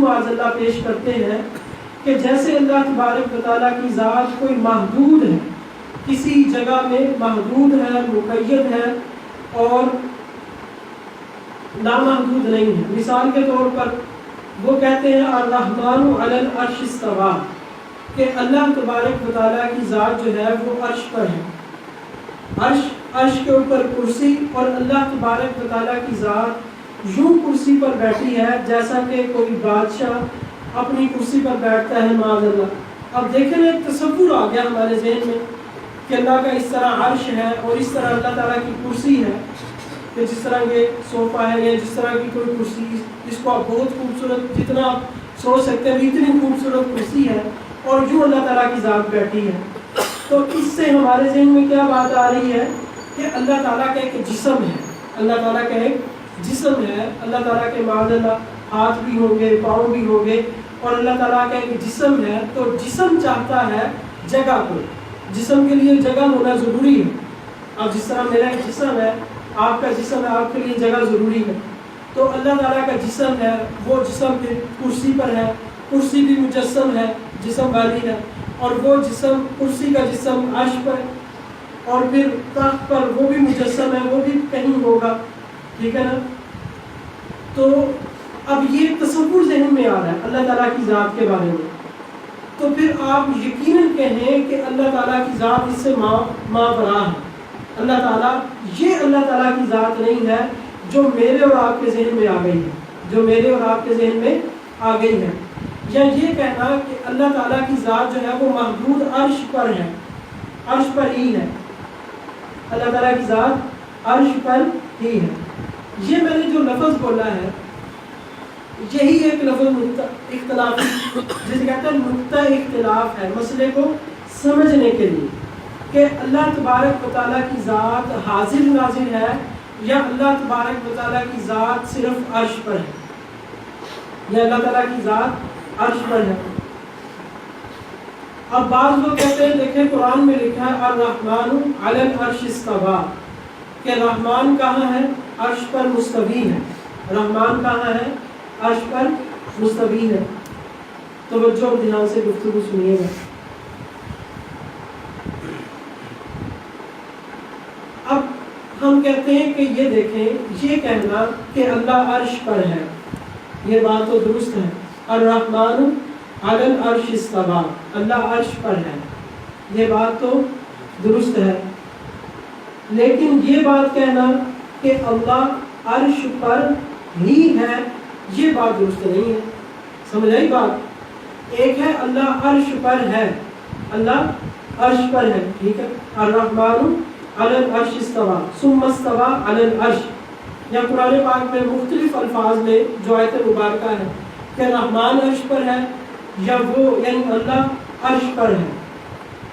معاذ اللہ پیش کرتے ہیں کہ جیسے اللہ تبارک و تعالیٰ کی ذات کوئی محدود ہے، کسی جگہ میں محدود ہے، مقید ہے اور نامحدود نہیں ہے۔ مثال کے طور پر وہ کہتے ہیں الرحمن علی العرش استویٰ، کہ اللہ تبارک و تعالیٰ کی ذات جو ہے وہ عرش پر ہے، عرش کے اوپر کرسی، اور اللہ تبارک و تعالیٰ کی ذات یوں کرسی پر بیٹھی ہے جیسا کہ کوئی بادشاہ اپنی کرسی پر بیٹھتا ہے معاذ اللہ۔ اب دیکھیں ایک تصور آ گیا ہمارے ذہن میں کہ اللہ کا اس طرح عرش ہے اور اس طرح اللہ تعالیٰ کی کرسی ہے، کہ جس طرح یہ صوفہ ہے یا جس طرح کی کوئی کرسی جس کو آپ بہت خوبصورت، جتنا آپ سوچ سکتے ہیں اتنی خوبصورت کرسی ہے اور یوں اللہ تعالیٰ کی ذات بیٹھی ہے۔ تو اس سے ہمارے ذہن میں کیا بات آ رہی ہے کہ اللہ تعالیٰ کا ایک جسم ہے، اللہ تعالیٰ کا ایک جسم ہے، اللہ تعالیٰ کے معاذ اللہ ہاتھ بھی ہوں گے، پاؤں بھی ہوں گے، اور اللہ تعالیٰ کا ایک جسم ہے۔ تو جسم چاہتا ہے جگہ کو، جسم کے لیے جگہ ہونا ضروری ہے۔ اب جس طرح میرا ایک جسم ہے، آپ کا جسم ہے، آپ کے لیے جگہ ضروری ہے۔ تو اللہ تعالیٰ کا جسم ہے، وہ جسم پھر کرسی پر ہے، کرسی بھی مجسم ہے، جسم والی ہے، اور وہ جسم کرسی کا جسم عرش پر، اور پھر تخت پر وہ بھی مجسم ہے، وہ بھی کہیں ہوگا، ٹھیک ہے نا۔ تو اب یہ تصور ذہن میں آ رہا ہے اللہ تعالیٰ کی ذات کے بارے میں، تو پھر آپ یقیناً کہیں کہ اللہ تعالیٰ کی ذات اس سے مابرا ہے۔ اللہ تعالیٰ، یہ اللہ تعالیٰ کی ذات نہیں ہے جو میرے اور آپ کے ذہن میں آ گئی ہے، جو میرے اور آپ کے ذہن میں آ گئی ہے، یا یہ کہنا کہ اللہ تعالیٰ کی ذات جو ہے وہ محدود عرش پر ہے، عرش پر ہی ہے، اللہ تعالیٰ کی ذات عرش پر ہی ہے۔ یہ میں نے جو لفظ بولا ہے یہی ایک لفظ نقطہ اختلاف، جسے کہتے ہیں نقطہ اختلاف ہے مسئلے کو سمجھنے کے لیے، کہ اللہ تبارک و تعالیٰ کی ذات حاضر ناظر ہے یا اللہ تبارک و تعالیٰ کی ذات صرف عرش پر ہے، یا اللہ تعالیٰ کی ذات عرش پر ہے۔ اب بعض لوگ کہتے ہیں دیکھیں قرآن میں لکھا ہے الرحمن علی العرش استویٰ، کہ رحمان کہاں ہے؟ عرش پر مستوی ہے۔ رحمان کہاں ہے؟ عرش پر مستوی ہے۔ توجہ اور دھیان سے گفتگو سنیے گا۔ اب ہم کہتے ہیں کہ یہ دیکھیں، یہ کہنا کہ اللہ عرش پر ہے یہ بات تو درست ہے، الرحمن علی العرش استویٰ، اللہ عرش پر ہے یہ بات تو درست ہے، لیکن یہ بات کہنا کہ اللہ عرش پر ہی ہے یہ بات درست نہیں ہے۔ سمجھ آئی بات؟ ایک ہے اللہ عرش پر ہے، اللہ عرش پر ہے، ٹھیک ہے، الرحمن علی العرش استویٰ ثم استویٰ علی العرش، یا قرآن پاک میں مختلف الفاظ میں جو آیت مبارکہ ہے کہ رحمان عرش پر ہے یا وہ یعنی اللہ عرش پر ہے،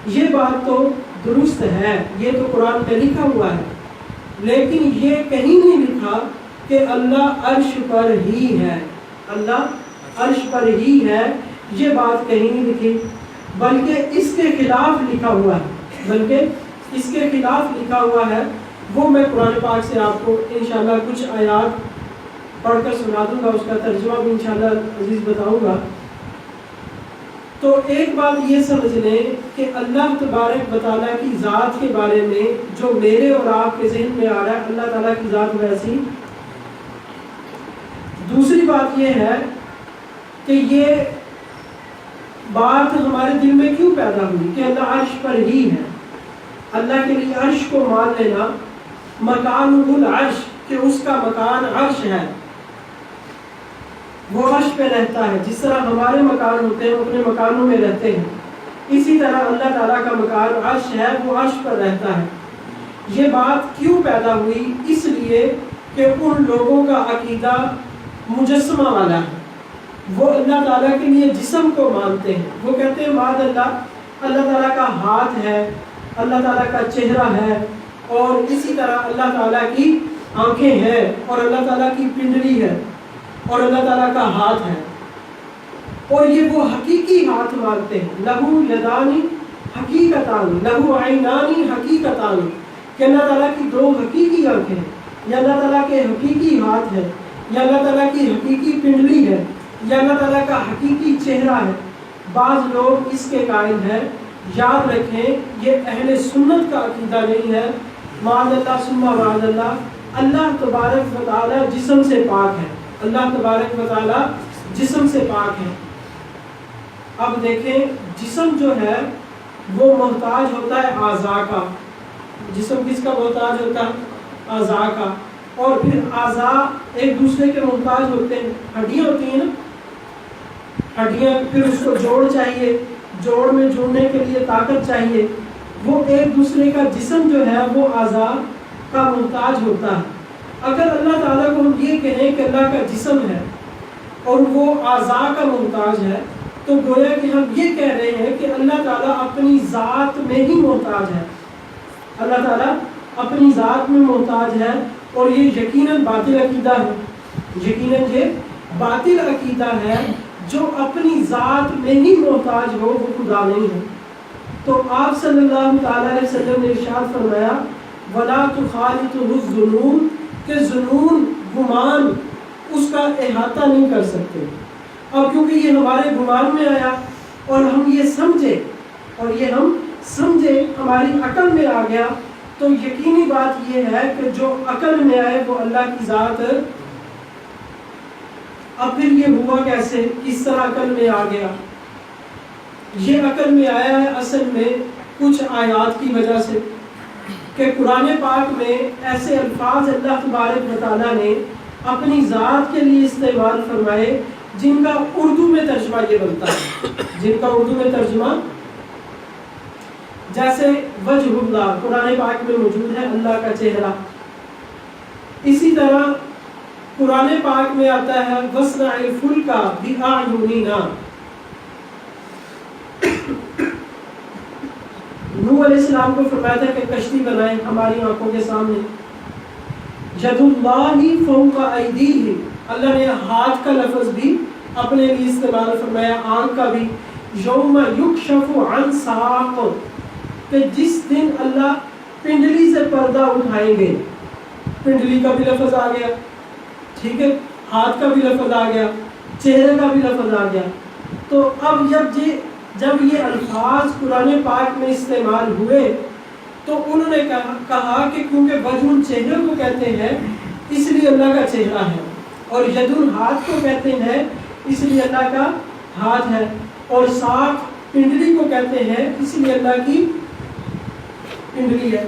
یہ بات تو درست ہے، یہ تو قرآن میں لکھا ہوا ہے، لیکن یہ کہیں نہیں لکھا کہ اللہ عرش پر ہی ہے، اللہ عرش پر ہی ہے، یہ بات کہیں نہیں لکھی، بلکہ اس کے خلاف لکھا ہوا ہے، بلکہ اس کے خلاف لکھا ہوا ہے۔ وہ میں قرآن پاک سے آپ کو انشاءاللہ کچھ آیات پڑھ کر سنا دوں گا، اس کا ترجمہ بھی انشاءاللہ عزیز بتاؤں گا۔ تو ایک بات یہ سمجھ لیں کہ اللہ تبارک و تعالیٰ کی ذات کے بارے میں جو میرے اور آپ کے ذہن میں آ رہا ہے اللہ تعالیٰ کی ذات ویسی۔ دوسری بات یہ ہے کہ یہ بات ہمارے دل میں کیوں پیدا ہوئی کہ اللہ عرش پر ہی ہے۔ اللہ کے لیے عرش کو مان لینا، مکان العرش، کہ اس کا مکان عرش ہے، وہ عرش پہ رہتا ہے، جس طرح ہمارے مکان ہوتے ہیں اپنے مکانوں میں رہتے ہیں، اسی طرح اللہ تعالیٰ کا مکان عرش ہے، وہ عرش پر رہتا ہے۔ یہ بات کیوں پیدا ہوئی؟ اس لیے کہ ان لوگوں کا عقیدہ مجسمہ والا ہے، وہ اللہ تعالیٰ کے لیے جسم کو مانتے ہیں، وہ کہتے ہیں معاذ اللہ، اللہ تعالیٰ کا ہاتھ ہے، اللہ تعالیٰ کا چہرہ ہے، اور اسی طرح اللہ تعالیٰ کی آنکھیں ہیں، اور اللہ تعالیٰ کی پنڈلی ہے، اور اللہ تعالیٰ کا ہاتھ ہے، اور یہ وہ حقیقی ہاتھ مانتے ہیں، لہو یدانی حقیقتان، لہو عینانی حقیقتان، کہ اللہ تعالیٰ کی دو حقیقی آنکھیں ہیں، یا اللہ تعالیٰ کے حقیقی ہاتھ ہے، یا اللہ تعالیٰ کی حقیقی پنڈلی ہے، یہ اللہ تعالیٰ کا حقیقی چہرہ ہے. بعض لوگ اس کے قائل ہیں. یاد رکھیں یہ اہل سنت کا عقیدہ نہیں ہے. معاذ اللہ ثم معاذ اللہ. اللہ تبارک و تعالیٰ جسم سے پاک ہے. اللہ تبارک و تعالیٰ جسم سے پاک ہے. اب دیکھیں جسم جو ہے وہ محتاج ہوتا ہے اعضاء کا. جسم کس کا محتاج ہوتا ہے؟ اعضاء کا. اور پھر اعضاء ایک دوسرے کے محتاج ہوتے ہیں. ہڈیاں ہوتی ہیں نا, ہڈیاں, پھر اس کو جوڑ چاہیے, جوڑ میں جڑنے کے لیے طاقت چاہیے. وہ ایک دوسرے کا جسم جو ہے وہ اعضاء کا محتاج ہوتا ہے. اگر اللہ تعالیٰ کو ہم یہ کہیں کہ اللہ کا جسم ہے اور وہ اعضاء کا محتاج ہے, تو گویا کہ ہم یہ کہہ رہے ہیں کہ اللہ تعالیٰ اپنی ذات میں ہی محتاج ہے. اللہ تعالیٰ اپنی ذات میں محتاج ہے, اور یہ یقیناً باطل عقیدہ ہے. یقیناً یہ باطل عقیدہ ہے. جو اپنی ذات میں ہی محتاج ہو وہ خدا نہیں ہے. تو آپ صلی اللہ تعالیٰ علیہ وسلم نے ارشاد فرمایا وَلَا تُخَالِطُهُ الظُّنُونَ, کہ ظنون, گمان اس کا احاطہ نہیں کر سکتے. اب کیونکہ یہ ہمارے گمان میں آیا اور ہم یہ سمجھے ہماری عقل میں آ گیا, تو یقینی بات یہ ہے کہ جو عقل میں آئے وہ اللہ کی ذات. اب پھر یہ ہوا کیسے, کس طرح عقل میں آ گیا؟ یہ عقل میں آیا ہے اصل میں کچھ آیات کی وجہ سے, کہ قرآن پاک میں ایسے الفاظ اللہ تبارک و تعالیٰ نے اپنی ذات کے لیے استعمال فرمائے جن کا اردو میں ترجمہ یہ بنتا ہے. جیسے وجہ اللہ قرآن پاک میں موجود ہے, اللہ کا چہرہ. اسی طرح قرآن پاک میں آتا ہے وَاصْنَعِ الْفُلْكَ بِأَعْيُنِنَا. نوح علیہ السلام کو فرمایا تھا کہ کشتی بنائیں ہماری آنکھوں کے سامنے. یَدُ اللَّهِ فَوْقَ أَيْدِيهِمْ, اللہ نے ہاتھ کا لفظ بھی اپنے لیے استعمال فرمایا, آنکھ کا بھی. یوم یکشف عن ساق, کہ جس دن اللہ پنڈلی سے پردہ اٹھائیں گے. پنڈلی کا بھی لفظ آ گیا, ٹھیک ہے, ہاتھ کا بھی لفظ آ گیا, چہرے کا بھی لفظ آ گیا. تو اب جب یہ الفاظ قرآن پاک میں استعمال ہوئے تو انہوں نے کہا کہ کیونکہ وجہ چہرے کو کہتے ہیں اس لیے اللہ کا چہرہ ہے, اور یدن ہاتھ کو کہتے ہیں اس لیے اللہ کا ہاتھ ہے, اور ساق پنڈلی کو کہتے ہیں اس لیے اللہ کی پنڈلی ہے.